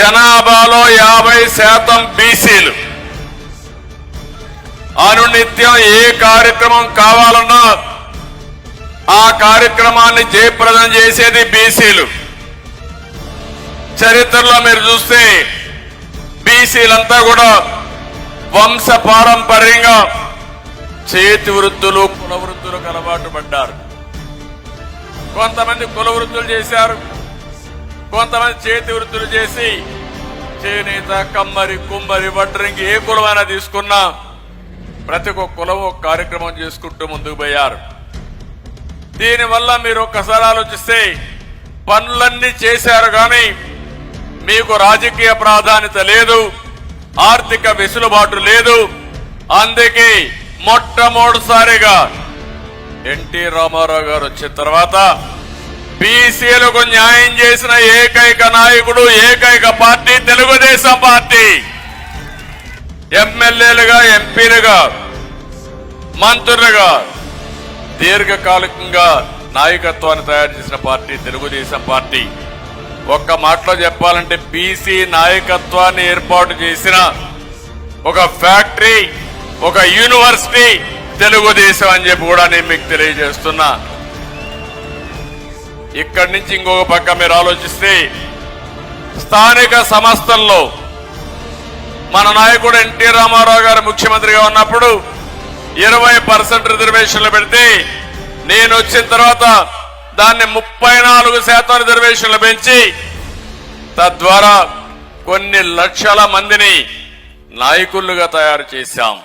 జనాభాలో 50% బీసీలు. అనునిత్యం ఏ కార్యక్రమం కావాలన్నా ఆ కార్యక్రమాన్ని జయప్రదం చేసేది బీసీలు. చరిత్రలో మీరు చూస్తే బీసీలంతా కూడా వంశ పారంపర్యంగా చేతి వృత్తులు కుల వృత్తులకు అలవాటు పడ్డారు. కొంతమంది కుల వృత్తులు చేశారు, కొంతమంది చేతి వృత్తులు చేసి చేనేత, కమ్మరి, కుమ్మరి, వడ్రంగి ఏ కులమైనా తీసుకున్నా ప్రతి ఒక్క కులం ఒక కార్యక్రమం చేసుకుంటూ ముందుకు పోయారు. దీనివల్ల మీరు ఒక్కసారి ఆలోచిస్తే పనులన్నీ చేశారు కానీ మీకు రాజకీయ ప్రాధాన్యత లేదు, ఆర్థిక వెసులుబాటు లేదు. అందుకే మొట్టమొదటిసారిగా ఎన్టీ రామారావు గారు వచ్చిన తర్వాత బీసీలకు న్యాయం చేసిన ఏకైక నాయకుడు, ఏకైక పార్టీ తెలుగుదేశం పార్టీ. ఎమ్మెల్యేలుగా, ఎంపీలుగా, మంత్రులుగా దీర్ఘకాలికంగా నాయకత్వాన్ని తయారు చేసిన పార్టీ తెలుగుదేశం పార్టీ. ఒక్క మాటలో చెప్పాలంటే బీసీ నాయకత్వాన్ని ఏర్పాటు చేసిన ఒక ఫ్యాక్టరీ, ఒక యూనివర్సిటీ తెలుగుదేశం అని చెప్పి కూడా నేను మీకు తెలియజేస్తున్నా. ఇక్కడి నుంచి ఇంకొక పక్క మీరు ఆలోచిస్తే స్థానిక సంస్థల్లో మన నాయకుడు ఎన్టీ రామారావు గారు ముఖ్యమంత్రిగా ఉన్నప్పుడు 20% రిజర్వేషన్లు పెడితే నేను వచ్చిన తర్వాత దాన్ని 34% రిజర్వేషన్లు పెంచి తద్వారా కొన్ని లక్షల మందిని నాయకులుగా తయారు చేశాం.